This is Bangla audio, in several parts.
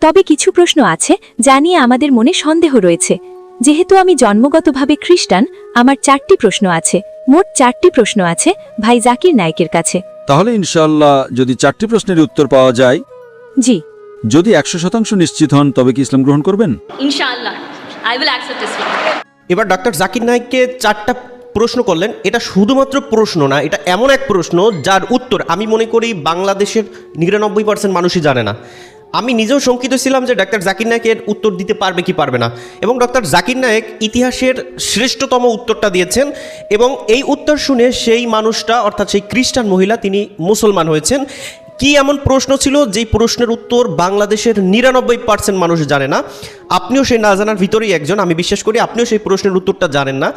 তবে কিছু প্রশ্ন আছে যা নিয়ে আমাদের মনে সন্দেহ রয়েছে। যেহেতু আমি জন্মগতভাবে খ্রিস্টান, আমার 4টি প্রশ্ন আছে। মোট 4টি প্রশ্ন আছে ভাই জাকির নায়েকের কাছে। তাহলে ইনশাআল্লাহ যদি 4টি প্রশ্নের উত্তর পাওয়া যায়, জি। যদি 100% নিশ্চিত হন, তবে কি ইসলাম গ্রহণ করবেন? ইনশাআল্লাহ আই উইল অ্যাকসেপ্ট ইসলাম। এবার ডক্টর জাকির নায়েককে 4টা প্রশ্ন করলেন। এটা শুধুমাত্র প্রশ্ন না, এটা এমন এক প্রশ্ন যার উত্তর আমি মনে করি বাংলাদেশের 99% মানুষই জানে না। আমি নিজেও শঙ্কিত ছিলাম যে ডক্টর জাকির নায়েকের উত্তর দিতে পারবে কি পারবে না, এবং ডক্টর জাকির নায়েক ইতিহাসের শ্রেষ্ঠতম উত্তরটা দিয়েছেন। এবং এই উত্তর শুনে সেই মানুষটা, অর্থাৎ সেই খ্রিস্টান মহিলা, তিনি মুসলমান হয়েছেন। কি এমন প্রশ্ন ছিল যেই প্রশ্নের উত্তর বাংলাদেশের 99% মানুষ জানে না? আপনিও সেই না জানার ভিতরেই একজন। আমি বিশ্বাস করি আপনিও সেই প্রশ্নের উত্তরটা জানেন না।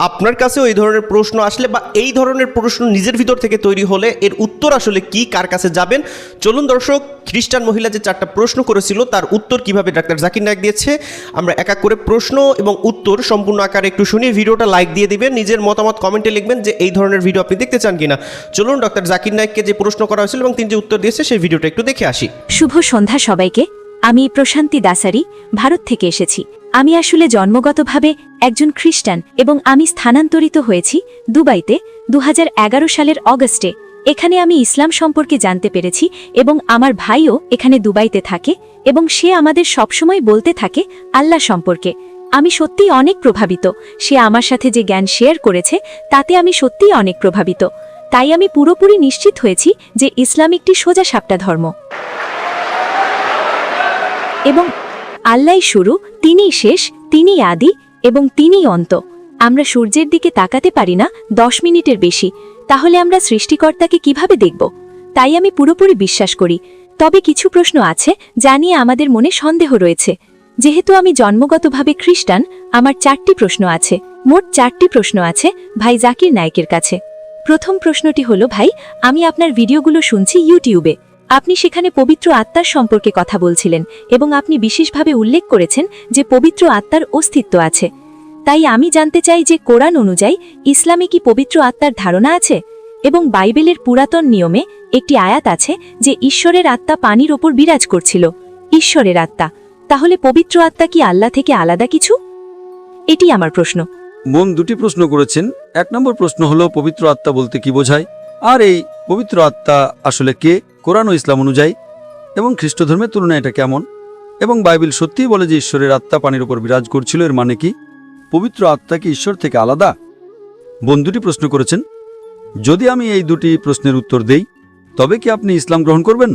আপনার কাছেও এই ধরনের প্রশ্ন আসলে বা এই ধরনের প্রশ্ন নিজের ভিতর থেকে তৈরি হলে এর উত্তর আসলে কি, কার কাছে যাবেন? চলুন দর্শক, খ্রিস্টান মহিলা যে 4টা প্রশ্ন করেছিল তার উত্তর কিভাবে ডাক্তার জাকির নায়েক দিয়েছে আমরা এক এক করে প্রশ্ন এবং উত্তর সম্পূর্ণ আকারে একটু শুনি। ভিডিওটা লাইক দিয়ে দিবেন, নিজের মতামত কমেন্টে লিখবেন যে এই ধরনের ভিডিও আপনি দেখতে চান কিনা। চলুন ডক্টর জাকির নায়েককে যে প্রশ্ন করা হয়েছিল এবং তিনি যে উত্তর দিয়েছে সেই ভিডিওটা একটু দেখে আসি। শুভ সন্ধ্যা সবাইকে। আমি প্রশান্তি দাসারি, ভারত থেকে এসেছি। আমি আসলে জন্মগতভাবে একজন খ্রিস্টান এবং আমি স্থানান্তরিত হয়েছি দুবাইতে 2011 সালের অগস্টে। এখানে আমি ইসলাম সম্পর্কে জানতে পেরেছি এবং আমার ভাইও এখানে দুবাইতে থাকে এবং সে আমাদের সবসময় বলতে থাকে আল্লাহ সম্পর্কে। আমি সত্যিই অনেক প্রভাবিত। সে আমার সাথে যে জ্ঞান শেয়ার করেছে তাতে আমি সত্যিই অনেক প্রভাবিত। তাই আমি পুরোপুরি নিশ্চিত হয়েছি যে ইসলাম একটি সোজা সাপটা ধর্ম এবং আল্লাহই শুরু, তিনিই শেষ, তিনিই আদি এবং তিনিই অন্ত। আমরা সূর্যের দিকে তাকাতে পারি না 10 মিনিটের বেশি, তাহলে আমরা সৃষ্টিকর্তাকে কিভাবে দেখব? তাই আমি পুরোপুরি বিশ্বাস করি। তবে কিছু প্রশ্ন আছে যা নিয়ে আমাদের মনে সন্দেহ রয়েছে। যেহেতু আমি জন্মগতভাবে খ্রিস্টান, আমার 4টি প্রশ্ন আছে। মোট 4টি প্রশ্ন আছে ভাই জাকির নায়েকের কাছে। প্রথম প্রশ্নটি হলো, ভাই, আমি আপনার ভিডিওগুলো শুনছি ইউটিউবে। আপনি সেখানে পবিত্র আত্মার সম্পর্কে কথা বলছিলেন এবং আপনি বিশেষভাবে উল্লেখ করেছেন যে পবিত্র আত্মার অস্তিত্ব আছে। তাই আমি জানতে চাই যে কোরআন অনুযায়ী ইসলামে কি পবিত্র আত্মার ধারণা আছে? এবং বাইবেলের পুরাতন নিয়মে একটি আয়াত আছে যে ঈশ্বরের আত্মা পানির ওপর বিরাজ করছিল। ঈশ্বরের আত্মা, তাহলে পবিত্র আত্মা কি আল্লাহ থেকে আলাদা কিছু? এটি আমার প্রশ্ন। বোন 2টি প্রশ্ন করেছেন। 1 নম্বর প্রশ্ন হলো পবিত্র আত্মা বলতে কি বোঝায়, আর এই পবিত্র আত্মা আসলে কে, কোরআন ও ইসলাম অনুযায়ী এবং খ্রিস্ট ধর্মের তুলনায় এটা কেমন, এবং বাইবেল সত্যিই বলে যে ঈশ্বরের আত্মা পানির উপর বিরাজ করছিল, এর মানে কি? পবিত্র আত্মা কি ঈশ্বর থেকে আলাদা? বোন 2টি প্রশ্ন করেছেন। যদি আমি এই 2টি প্রশ্নের উত্তর দেই, তবে কি আপনি ইসলাম গ্রহণ করবেন?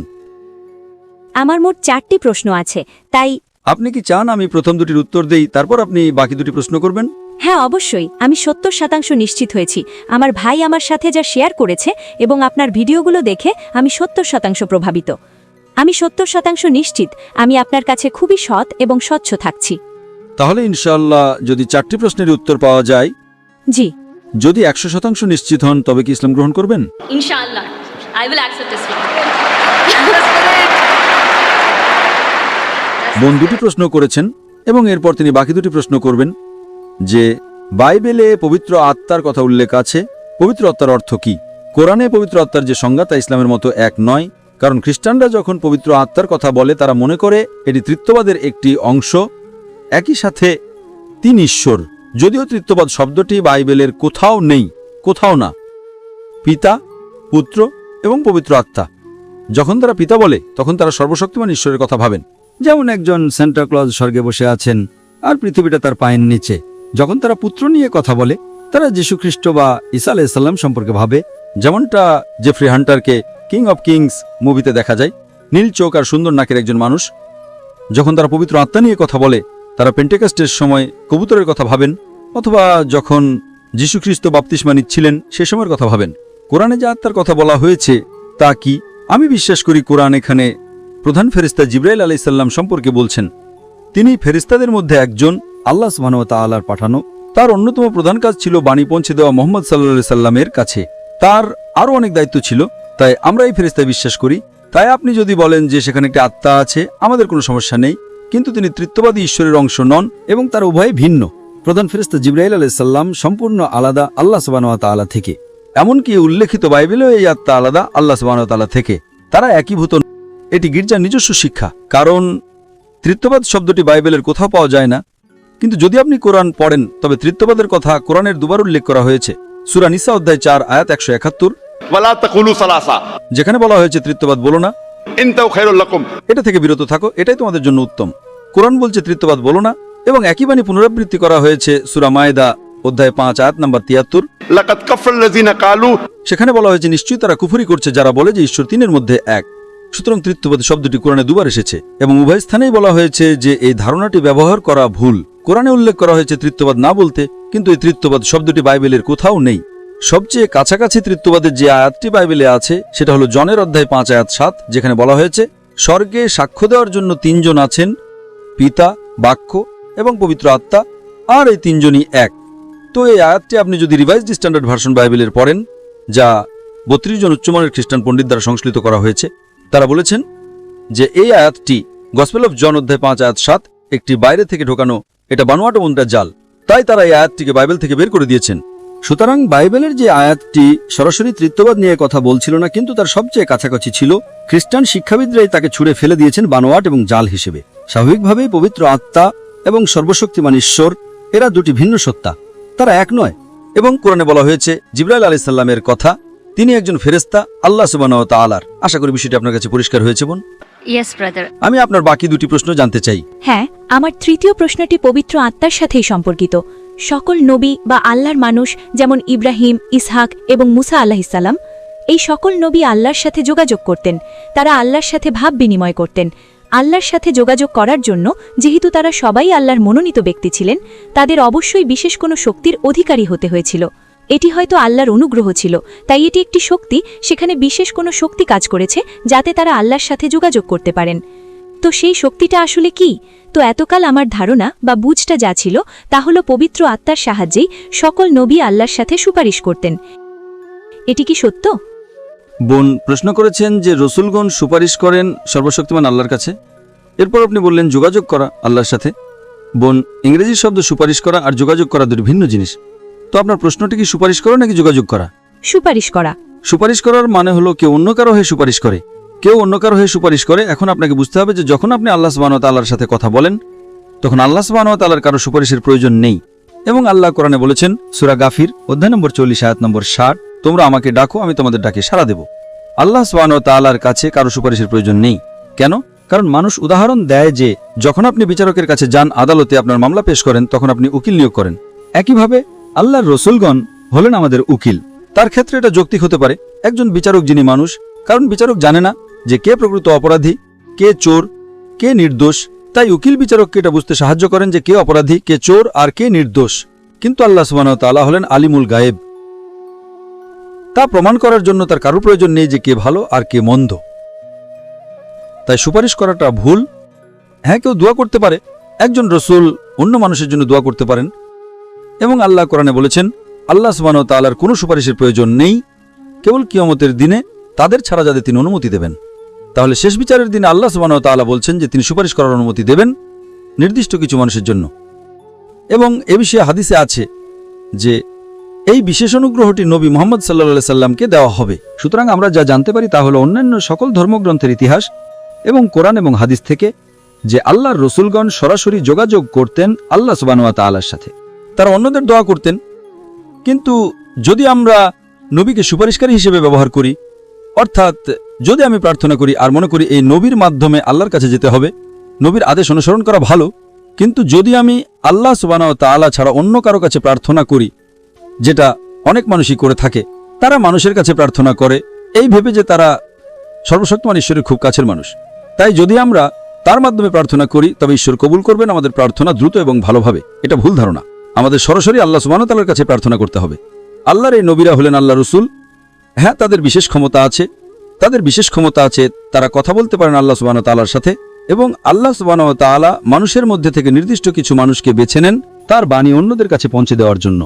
আমার মোট 4টি প্রশ্ন আছে, তাই আপনি কি চান আমি প্রথম 2টির উত্তর দেই, তারপর আপনি বাকি 2টি প্রশ্ন করবেন? হ্যাঁ, অবশ্যই। আমি 70% নিশ্চিত হয়েছি। আমার ভাই আমার সাথে যা শেয়ার করেছে এবং আপনার ভিডিওগুলো দেখে আমি 70% প্রভাবিত। আমি 70% নিশ্চিত আমি আপনার কাছে খুবই সৎ এবং স্বচ্ছ থাকছি। তাহলে ইনশাআল্লাহ যদি 4টি প্রশ্নের উত্তর পাওয়া যায়, জি। যদি 100% নিশ্চিত হন, তবে কি ইসলাম গ্রহণ করবেন? ইনশাআল্লাহ আই উইল অ্যাকসেপ্ট ইসলাম। বোন 2টি প্রশ্ন করেছেন এবং এরপর তিনি বাকি 2টি প্রশ্ন করবেন যে বাইবেলে পবিত্র আত্মার কথা উল্লেখ আছে, পবিত্র আত্মার অর্থ কি? কোরআনে পবিত্র আত্মার যে সংজ্ঞা তা ইসলামের মতো এক নয়, কারণ খ্রিস্টানরা যখন পবিত্র আত্মার কথা বলে তারা মনে করে এটি তৃত্ববাদের একটি অংশ। একই সাথে 3 ঈশ্বর, যদিও তৃত্ববাদ শব্দটি বাইবেলের কোথাও নেই, কোথাও না। পিতা, পুত্র এবং পবিত্র আত্মা। যখন তারা পিতা বলে তখন তারা সর্বশক্তিমান ঈশ্বরের কথা ভাবেন, যেমন একজন সেন্টা ক্লজ স্বর্গে বসে আছেন আর পৃথিবীটা তার পায়ের নিচে। যখন তারা পুত্র নিয়ে কথা বলে তারা যীশু খ্রিস্ট বা ঈসা আলাইহিস সালাম সম্পর্কে ভাবে, যেমনটা জেফ্রি হান্টারকে কিং অব কিংস মুভিতে দেখা যায়, নীল চোখ আর সুন্দর নাকের একজন মানুষ। যখন তারা পবিত্র আত্মা নিয়ে কথা বলে তারা পেন্টেকস্টের সময় কবুতরের কথা ভাবেন, অথবা যখন যীশু খ্রিস্ট বাপ্তিস্মা নিচ্ছিলেন সে সময়ের কথা ভাবেন। কোরআনে যে আত্মার কথা বলা হয়েছে তা কি? আমি বিশ্বাস করি কোরআন এখানে প্রধান ফেরেশতা জিবরাইল আলাইহিস সালাম সম্পর্কে বলছেন। তিনি ফেরেশতাদের মধ্যে একজন, আল্লাহ সুবহানাহু ওয়া তাআলার পাঠানো। তার অন্যতম প্রধান কাজ ছিল বাণী পৌঁছে দেওয়া মুহাম্মদ সাল্লাল্লাহু আলাইহি সাল্লামের কাছে। তার আরও অনেক দায়িত্ব ছিল, তাই আমরা এই ফেরেশতায় বিশ্বাস করি। তাই আপনি যদি বলেন যে সেখানে একটি আত্মা আছে, আমাদের কোনো সমস্যা নেই, কিন্তু তিনি তৃত্ববাদী ঈশ্বরের অংশ নন এবং তার উভয় ভিন্ন। প্রধান ফেরেশতা জিবরাইল আলাইহিস সালাম সম্পূর্ণ আলাদা আল্লাহ সুবহানাহু ওয়া তাআলা থেকে। এমনকি উল্লেখিত বাইবেলেও এই আত্মা আলাদা আল্লাহ সুবহানাহু ওয়া তাআলা থেকে। তারা একীভূত। এটি গির্জার নিজস্ব শিক্ষা, কারণ তৃত্ববাদ শব্দটি বাইবেলের কোথাও পাওয়া যায় না, কিন্তু যদি আপনি কোরআন পড়েন তবে তৃত্ববাদের কথা কোরআনের দুবার উল্লেখ করা হয়েছে। সূরা নিসা অধ্যায় 4 আয়াত 171, ওয়ালা তাকুলু সালাসা, যেখানে বলা হয়েছে তৃত্ববাদ বলো না, ইনতাও খায়রুল লাকুম, এটা থেকে বিরত থাকো, এটাই তোমাদের জন্য উত্তম। কোরআন বলছে তৃত্ববাদ বলো না, এবং একই বাণী পুনরাবৃত্তি করা হয়েছে সূরা মায়েদা অধ্যায় 5 আয়াত নম্বর 73। লাকাদ কাফারাল্লাযিনা কালু, সেখানে বলা হয়েছে নিশ্চয়ই তারা কুফরি করছে যারা বলে যে ঈশ্বর তিনের মধ্যে এক। সুতরাং তৃত্ববাদ শব্দটি কোরআনে দুবার এসেছে এবং উভয় স্থানেই বলা হয়েছে যে এই ধারণাটি ব্যবহার করা ভুল। কোরআনে উল্লেখ করা হয়েছে তৃত্ববাদ না বলতে, কিন্তু এই তৃত্ববাদ শব্দটি বাইবেলের কোথাও নেই। সবচেয়ে কাছাকাছি তৃত্ববাদের যে আয়াতটি বাইবেলে আছে সেটা হলো জনের অধ্যায় 5 আয়াত 7, যেখানে বলা হয়েছে স্বর্গে সাক্ষ্য দেওয়ার জন্য তিনজন আছেন, পিতা, বাক্য এবং পবিত্র আত্মা, আর এই তিনজনই এক। তো এই আয়াতটি আপনি যদি রিভাইজড স্ট্যান্ডার্ড ভার্সন বাইবেলের পড়েন, যা 32 জন উচ্চমানের খ্রিস্টান পণ্ডিত দ্বারা সংশ্লিষ্ট করা হয়েছে, তারা বলেছেন যে এই আয়াতটি গসপেল অফ জন অধ্যায় 5 আয়াত 7 একটি বাইরে থেকে ঢোকানো, এটা বানোয়াট মুদ্রা জাল, তাই তারা এই আয়াতটিকে বাইবেল থেকে বের করে দিয়েছেন। সুতরাং বাইবেলের যে আয়াতটি সরাসরি তৃত্ববাদ নিয়ে কথা বলছিল না, কিন্তু তার সবচেয়ে কাছাকাছি ছিল। খ্রিস্টান শিক্ষাবিদরাই তাকে ছুঁড়ে ফেলে দিয়েছেন বানোয়াট এবং জাল হিসেবে। স্বাভাবিকভাবেই পবিত্র আত্মা এবং সর্বশক্তিমান ঈশ্বর এরা দুটি ভিন্ন সত্তা, তারা এক নয়। এবং কোরআনে বলা হয়েছে জিবরাইল আলাইহিস সালামের কথা, তিনি একজন ফেরেশতা আল্লাহ সুবহানাহু ওয়া তাআলার। আশা করি বিষয়টি আপনার কাছে পরিষ্কার হয়েছে বোন। Yes, brother. আমি আপনার বাকি দুটি প্রশ্ন জানতে চাই। হ্যাঁ, আমার তৃতীয় প্রশ্নটি পবিত্র আত্মার সাথেই সম্পর্কিত। সকল নবী বা আল্লাহর মানুষ, যেমন ইব্রাহিম, ইসহাক এবং মুসা আলাইহিসসালাম, এই সকল নবী আল্লাহর সাথে যোগাযোগ করতেন। তারা আল্লাহর সাথে ভাব বিনিময় করতেন। আল্লাহর সাথে যোগাযোগ করার জন্য যেহেতু তারা সবাই আল্লাহর মনোনীত ব্যক্তি ছিলেন, তাদের অবশ্যই বিশেষ কোনো শক্তির অধিকারী হতে হয়েছিল। এটি হয়তো আল্লাহর অনুগ্রহ ছিল, তাই এটি একটি শক্তি, সেখানে বিশেষ কোনো শক্তি কাজ করেছে যাতে তারা আল্লাহর সাথে যোগাযোগ করতে পারেন। তো সেই শক্তিটা আসলে কি? তো এতকাল আমার ধারণা বা বুঝটা যা ছিল তা হলো পবিত্র আত্মার সাহায্যেই সকল নবী আল্লাহর সাথে সুপারিশ করতেন। এটি কি সত্য? বোন প্রশ্ন করেছেন যে রসুলগণ সুপারিশ করেন সর্বশক্তিমান আল্লাহর কাছে। এরপর আপনি বললেন যোগাযোগ করা আল্লাহর সাথে। বোন, ইংরেজি শব্দ সুপারিশ করা আর যোগাযোগ করা দুটি ভিন্ন জিনিস। তো আপনার প্রশ্নটি কি সুপারিশ করা নাকি যোগাযোগ করা? সুপারিশ করা। সুপারিশ করার মানে হলো কেউ অন্য কারো হয়ে সুপারিশ করে। কেউ অন্য কারো হয়ে সুপারিশ করে। এখন আপনাকে বুঝতে হবে যে যখন আপনি আল্লাহ সুবহানাহু ওয়া তাআলার সাথে কথা বলেন, তখন আল্লাহ সুবহানাহু ওয়া তাআলার কারো সুপারিশের প্রয়োজন নেই। এবং আল্লাহ কোরআনে বলেছেন সূরা গাফির অধ্যায় নম্বর 40 আয়াত নম্বর 60, তোমরা আমাকে ডাকো, আমি তোমাদের ডাকে সাড়া দেব। আল্লাহ সুবহানাহু ওয়া তাআলার কাছে কারো সুপারিশের প্রয়োজন নেই। কেন? কারণ মানুষ উদাহরণ দেয় যে যখন আপনি বিচারকের কাছে যান, আদালতে আপনার মামলা পেশ করেন, তখন আপনি উকিল নিয়োগ করেন। একইভাবে আল্লাহর রসুলগণ হলেন আমাদের উকিল। তার ক্ষেত্রে এটা যৌক্তিক হতে পারে একজন বিচারক যিনি মানুষ, কারণ বিচারক জানে না যে কে প্রকৃত অপরাধী, কে চোর, কে নির্দোষ। তাই উকিল বিচারককে এটা বুঝতে সাহায্য করেন যে কে অপরাধী, কে চোর আর কে নির্দোষ। কিন্তু আল্লাহ সুবহানাহু ওয়া তাআলা হলেন আলিমুল গায়েব, তা প্রমাণ করার জন্য তার কারো প্রয়োজন নেই যে কে ভালো আর কে মন্দ। তাই সুপারিশ করাটা ভুল। হ্যাঁ, কেউ দোয়া করতে পারে, একজন রসুল অন্য মানুষের জন্য দোয়া করতে পারেন। এবং আল্লাহ কোরআনে বলেছেন আল্লাহ সুবহানাহু ওয়া তাআলার কোনো সুপারিশের প্রয়োজন নেই, কেবল কিয়ামতের দিনে তাদের ছাড়া যাদের তিনি অনুমতি দেবেন। তাহলে শেষ বিচারের দিনে আল্লাহ সুবহানাহু ওয়া তাআলা বলছেন যে তিনি সুপারিশ করার অনুমতি দেবেন নির্দিষ্ট কিছু মানুষের জন্য। এবং এ বিষয়ে হাদিসে আছে যে এই বিশেষ অনুগ্রহটি নবী মুহাম্মদ সাল্লাল্লাহু আলাইহি সাল্লামকে দেওয়া হবে। সুতরাং আমরা যা জানতে পারি তা হলো অন্যান্য সকল ধর্মগ্রন্থের ইতিহাস এবং কোরআন এবং হাদিস থেকে যে আল্লাহর রসুলগণ সরাসরি যোগাযোগ করতেন আল্লাহ সুবহানাহু ওয়া তাআলার সাথে। তারা অন্যদের দোয়া করতেন। কিন্তু যদি আমরা নবীকে সুপারিশকারী হিসেবে ব্যবহার করি, অর্থাৎ যদি আমি প্রার্থনা করি আর মনে করি এই নবীর মাধ্যমে আল্লাহর কাছে যেতে হবে, নবীর আদেশ অনুসরণ করা ভালো। কিন্তু যদি আমি আল্লাহ সুবহানাহু ওয়া তাআলা ছাড়া অন্য কারো কাছে প্রার্থনা করি, যেটা অনেক মানুষই করে থাকে, তারা মানুষের কাছে প্রার্থনা করে এই ভেবে যে তারা সর্বশক্তিমান ঈশ্বরের খুব কাছের মানুষ। তাই যদি আমরা তার মাধ্যমে প্রার্থনা করি তবে ঈশ্বর কবুল করবেন আমাদের প্রার্থনা দ্রুত এবং ভালোভাবে। এটা ভুল ধারণা। আমাদের সরাসরি আল্লাহ সুবহানাহু ওয়া তাআলার কাছে প্রার্থনা করতে হবে। আল্লাহর এই নবীরা হলেন আল্লাহ রসুল। হ্যাঁ, তাদের বিশেষ ক্ষমতা আছে, তারা কথা বলতে পারেন আল্লাহ সুবহানাহু ওয়া তাআলার সাথে। এবং আল্লাহ সুবহানাহু ওয়া তাআলা মানুষের মধ্যে থেকে নির্দিষ্ট কিছু মানুষকে বেছে নেন তার বাণী অন্যদের কাছে পৌঁছে দেওয়ার জন্য।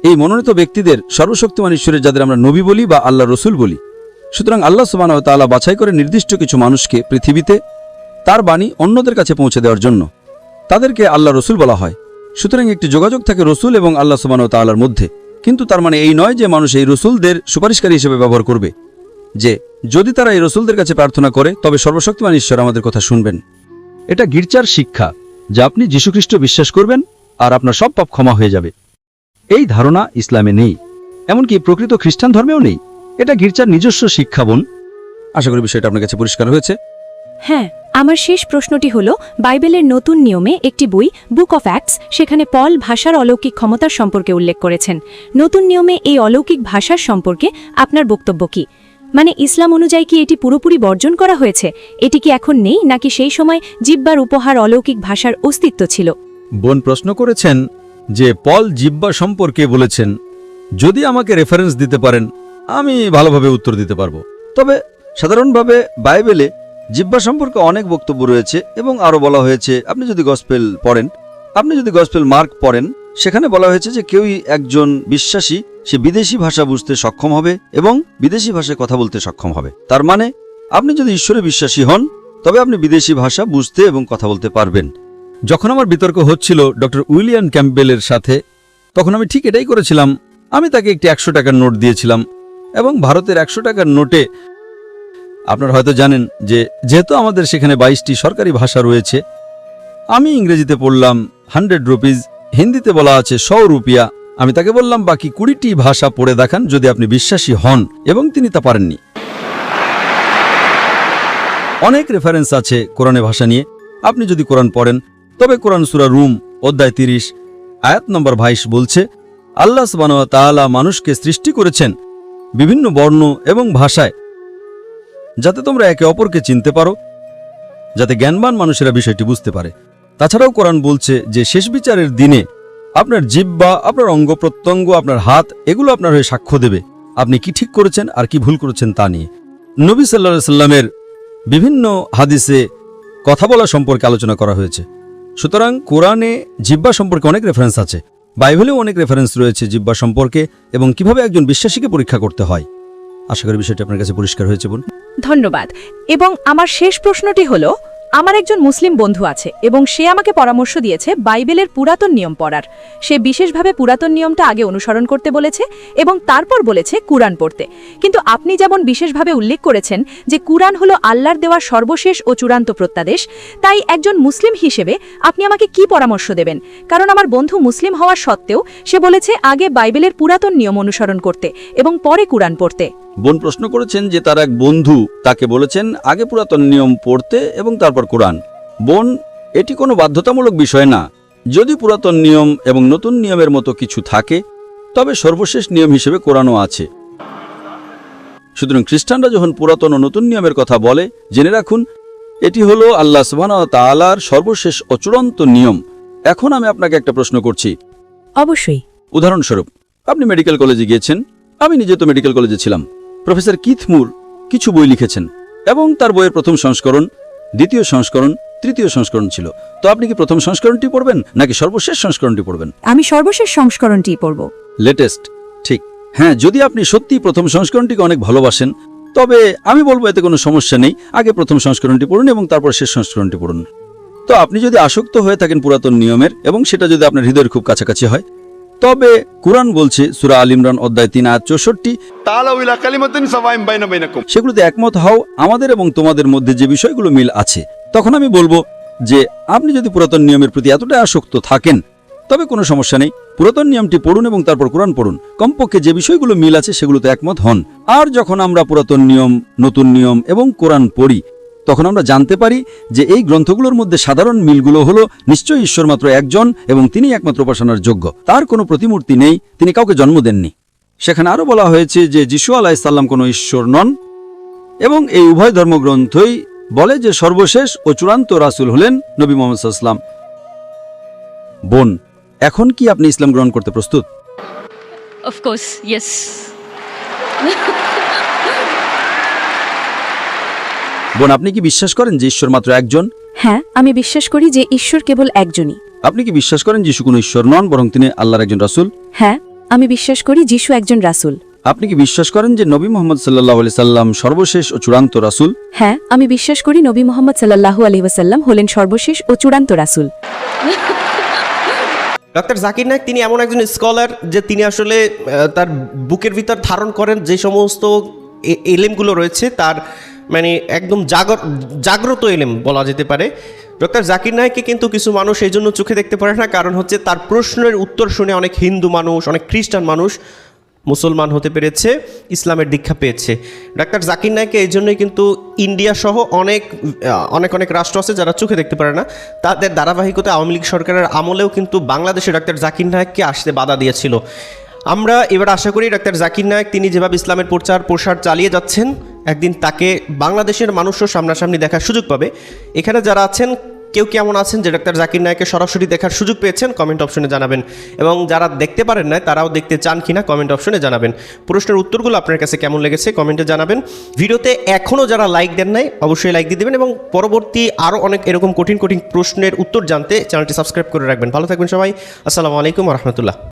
এই মনোনীত ব্যক্তিদের সর্বশক্তিমান ঈশ্বরের যাদের আমরা নবী বলি বা আল্লাহ রসুল বলি। সুতরাং আল্লাহ সুবহানাহু ওয়া তাআলা বাছাই করে নির্দিষ্ট কিছু মানুষকে পৃথিবীতে তার বাণী অন্যদের কাছে পৌঁছে দেওয়ার জন্য তাদেরকে আল্লাহ রসুল বলা হয়। সুতরাং একটি যোগাযোগ থাকে রসুল এবং আল্লাহ সুবহানাহু ওয়া তাআলার মধ্যে। কিন্তু তার মানে এই নয় যে মানুষ এই রসুলদের সুপারিশকারী হিসেবে ব্যবহার করবে, যে যদি তারা এই রসুলদের কাছে প্রার্থনা করে তবে সর্বশক্তিমান ঈশ্বর আমাদের কথা শুনবেন। এটা গির্জার শিক্ষা যা আপনি যীশুখ্রিস্ট বিশ্বাস করবেন আর আপনার সব পাপ ক্ষমা হয়ে যাবে। এই ধারণা ইসলামে নেই, এমনকি প্রকৃত খ্রিস্টান ধর্মেও নেই। এটা গির্জার নিজস্ব শিক্ষা। বোন, আশা করি বিষয়টা আপনার কাছে পরিষ্কার হয়েছে। হ্যাঁ, আমার শেষ প্রশ্নটি হলো, বাইবেলের নতুন নিয়মে একটি বই বুক অফ অ্যাক্টস, সেখানে পল ভাষার অলৌকিক ক্ষমতার সম্পর্কে উল্লেখ করেছেন। নতুন নিয়মে এই অলৌকিক ভাষার সম্পর্কে আপনার বক্তব্য কি? মানে ইসলাম অনুযায়ী কি এটি পুরোপুরি বর্জন করা হয়েছে? এটি কি এখন নেই, নাকি সেই সময় জিহ্বার উপহার অলৌকিক ভাষার অস্তিত্ব ছিল? বোন প্রশ্ন করেছেন যে পল জিহ্বা সম্পর্কে বলেছেন। যদি আমাকে রেফারেন্স দিতে পারেন আমি ভালোভাবে উত্তর দিতে পারবো। তবে সাধারণভাবে বাইবেলে জিহ্বা সম্পর্কে অনেক বক্তব্য রয়েছে এবং আরও বলা হয়েছে, আপনি যদি গসপেল মার্ক পড়েন, সেখানে বলা হয়েছে যে কেউই একজন বিশ্বাসী সে বিদেশি ভাষা বুঝতে সক্ষম হবে এবং বিদেশি ভাষায় কথা বলতে সক্ষম হবে। তার মানে আপনি যদি ঈশ্বরে বিশ্বাসী হন তবে আপনি বিদেশি ভাষা বুঝতে এবং কথা বলতে পারবেন। যখন আমার বিতর্ক হচ্ছিল ডক্টর উইলিয়াম ক্যাম্পবেলের সাথে, তখন আমি ঠিক এটাই করেছিলাম। আমি তাকে একটি 100 টাকার নোট দিয়েছিলাম এবং ভারতের 100 টাকার নোটে আপনারা হয়তো জানেন যে যেহেতু আমাদের সেখানে 22টি সরকারি ভাষা রয়েছে, আমি ইংরেজিতে পড়লাম 100 রুপিজ, হিন্দিতে বলা আছে 100 রুপিয়া। আমি তাকে বললাম বাকি 20টি ভাষা পড়ে দেখান যদি আপনি বিশ্বাসী হন, এবং তিনি তা পারেননি। অনেক রেফারেন্স আছে কোরআনে ভাষা নিয়ে। আপনি যদি কোরআন পড়েন তবে কোরআন সূরা রুম অধ্যায় 30 আয়াত নম্বর 22 বলছে, আল্লাহ সুবহানাহু ওয়া তাআলা মানুষকে সৃষ্টি করেছেন বিভিন্ন বর্ণ এবং ভাষায়, যাতে তোমরা একে অপরকে চিনতে পারো, যাতে জ্ঞানবান মানুষেরা বিষয়টি বুঝতে পারে। তাছাড়াও কোরআন বলছে যে শেষ বিচারের দিনে আপনার জিহ্বা, আপনার অঙ্গ প্রত্যঙ্গ, আপনার হাত, এগুলো আপনার হয়ে সাক্ষ্য দেবে আপনি কি ঠিক করেছেন আর কি ভুল করেছেন তা নিয়ে। নবী সাল্লাল্লাহু আলাইহি সাল্লামের বিভিন্ন হাদিসে কথা বলা সম্পর্কে আলোচনা করা হয়েছে। সুতরাং কোরআনে জিহ্বা সম্পর্কে অনেক রেফারেন্স আছে, বাইবেলেও অনেক রেফারেন্স রয়েছে জিহ্বা সম্পর্কে এবং কিভাবে একজন বিশ্বাসীকে পরীক্ষা করতে হয়। আশা করি বিষয়টি আপনার কাছে পরিষ্কার হয়েছে বোন। ধন্যবাদ। এবং আমার শেষ প্রশ্নটি হলো, আমার একজন মুসলিম বন্ধু আছে এবং সে আমাকে পরামর্শ দিয়েছে বাইবেলের পুরাতন নিয়ম পড়ার। সে বিশেষভাবে পুরাতন নিয়মটা আগে অনুসরণ করতে বলেছে এবং তারপর বলেছে কুরআন পড়তে। কিন্তু আপনি যেমন বিশেষভাবে উল্লেখ করেছেন যে কুরআন হলো আল্লাহর দেওয়া সর্বশেষ ও চূড়ান্ত প্রত্যাদেশ, তাই একজন মুসলিম হিসেবে আপনি আমাকে কি পরামর্শ দেবেন? কারণ আমার বন্ধু মুসলিম হওয়া সত্ত্বেও সে বলেছে আগে বাইবেলের পুরাতন নিয়ম অনুসরণ করতে এবং পরে কুরআন পড়তে। বোন প্রশ্ন করেছেন যে তার এক বন্ধু তাকে বলেছেন আগে পুরাতন নিয়ম পড়তে এবং তারপর কোরআন। বোন, এটি কোনো বাধ্যতামূলক বিষয় না। যদি পুরাতন নিয়ম এবং নতুন নিয়মের মতো কিছু থাকে তবে সর্বশেষ নিয়ম হিসেবে কোরআনও আছে। সুতরাং খ্রিস্টানরা যখন পুরাতন ও নতুন নিয়মের কথা বলে, জেনে রাখুন এটি হলো আল্লাহ সুবহানাহু ওয়া তাআলার সর্বশেষ ও চূড়ান্ত নিয়ম। এখন আমি আপনাকে একটা প্রশ্ন করছি। অবশ্যই। উদাহরণস্বরূপ, আপনি মেডিকেল কলেজে গিয়েছেন। আমি নিজে তো মেডিকেল কলেজে ছিলাম। প্রফেসর কিথ মুর কিছু বই লিখেছেন এবং তার বইয়ের প্রথম সংস্করণ, দ্বিতীয় সংস্করণ, তৃতীয় সংস্করণ ছিল। তো আপনি কি প্রথম সংস্করণটি পড়বেন নাকি সর্বশেষ সংস্করণটি পড়বেন? আমি সর্বশেষ সংস্করণটি পড়ব। লেটেস্ট, ঠিক। হ্যাঁ, যদি আপনি সত্যি প্রথম সংস্করণটিকে অনেক ভালোবাসেন তবে আমি বলবো এতে কোনো সমস্যা নেই। আগে প্রথম সংস্করণটি পড়ুন এবং তারপর শেষ সংস্করণটি পড়ুন। তো আপনি যদি আসক্ত হয়ে থাকেন পুরাতন নিয়মের এবং সেটা যদি আপনার হৃদয়ের খুব কাছাকাছি হয়, তবে কুরআন বলছে সূরা আল ইমরান অধ্যায় 3 আয়াত 64, তাআলাউ ইলা কালিমাতিন সাওয়াইন বাইনা বাইনাকুম। সেগুলোতে একমত হও আমাদের এবং তোমাদের মধ্যে যে বিষয়গুলো মিল আছে। তখন আমি বলবো যে আপনি যদি পুরাতন নিয়মের প্রতি এতটা আসক্ত থাকেন তবে কোনো সমস্যা নেই, পুরাতন নিয়মটি পড়ুন এবং তারপর কোরআন পড়ুন। কমপক্ষে যে বিষয়গুলো মিল আছে সেগুলোতে একমত হন। আর যখন আমরা পুরাতন নিয়ম, নতুন নিয়ম এবং কোরআন পড়ি তখন আমরা জানতে পারি যে এই গ্রন্থগুলোর মধ্যে সাধারণ মিলগুলো হলো নিশ্চয়ই ঈশ্বর মাত্র একজন এবং তিনি একমাত্র উপাসনার যোগ্য। তার কোনো প্রতিমূর্তি নেই, তিনি কাউকে জন্ম দেননি। সেখানে আরও বলা হয়েছে যে যিশু আলাইহিস সালাম কোনো ঈশ্বর নন এবং এই উভয় ধর্মগ্রন্থই বলে যে সর্বশেষ ও চূড়ান্ত রাসূল হলেন নবী মুহাম্মদ সাল্লাল্লাহু আলাইহি ওয়াসাল্লাম। বোন, এখন কি আপনি ইসলাম গ্রহণ করতে প্রস্তুত? Of course, yes. বোন, আপনি কি বিশ্বাস করেন যে ঈশ্বর মাত্র একজন? হ্যাঁ, আমি বিশ্বাস করি যে ঈশ্বর কেবল একজনই। আপনি কি বিশ্বাস করেন যিশু কোনো ঈশ্বর নন বরং তিনি আল্লাহর একজন রাসূল? হ্যাঁ, আমি বিশ্বাস করি যিশু একজন রাসূল। আপনি কি বিশ্বাস করেন যে নবী মুহাম্মদ সাল্লাল্লাহু আলাইহি সাল্লাম সর্বশেষ ও চূড়ান্ত রাসূল? হ্যাঁ, আমি বিশ্বাস করি নবী মুহাম্মদ সাল্লাল্লাহু আলাইহি ওয়াসাল্লাম হলেন সর্বশেষ ও চূড়ান্ত রাসূল। ডক্টর জাকির নায়েক তিনি এমন একজন স্কলার যে তিনি আসলে তার বুকের ভিতর ধারণ করেন যে সমস্ত এলেমগুলো রয়েছে, তার মানে একদম জাগ্রত এলেম বলা যেতে পারে। ডক্টর জাকির নায়েককে কিন্তু কিছু মানুষ এই জন্য চোখে দেখতে পারে না, কারণ হচ্ছে তার প্রশ্নের উত্তর শুনে অনেক হিন্দু মানুষ, অনেক খ্রিস্টান মানুষ মুসলমান হতে পেরেছে, ইসলামের দীক্ষা পেয়েছে। ডাক্তার জাকির নায়েককে এই জন্যই কিন্তু ইন্ডিয়া সহ অনেক অনেক রাষ্ট্র আছে যারা চোখে দেখতে পারে না। তাদের ধারাবাহিকতা আওয়ামী লীগ সরকারের আমলেও কিন্তু বাংলাদেশে ডাক্তার জাকির নায়েককে আসতে বাধা দিয়েছিল। আমরা এবার আশা করি ডাক্তার জাকির নায়েক তিনি যেভাবে ইসলামের প্রসার চালিয়ে যাচ্ছেন, একদিন তাকে বাংলাদেশের মানুষও সামনাসামনি দেখার সুযোগ পাবে। এখানে যারা আছেন কেউ কেমন আছেন যে ডাক্তার জাকির নায়েককে সরাসরি দেখার সুযোগ পেয়েছেন, কমেন্ট অপশনে জানাবেন। এবং যারা দেখতে পারেন না তারাও দেখতে চান কিনা কমেন্ট অপশনে জানাবেন। প্রশ্নের উত্তরগুলো আপনার কাছে কেমন লেগেছে কমেন্টে জানাবেন। ভিডিওতে এখনও যারা লাইক দেন নাই অবশ্যই লাইক দিয়ে দেবেন, এবং পরবর্তী আরও অনেক এরকম কঠিন প্রশ্নের উত্তর জানতে চ্যানেলটি সাবস্ক্রাইব করে রাখবেন। ভালো থাকবেন সবাই। আসসালামু আলাইকুম ওয়া রাহমাতুল্লাহ।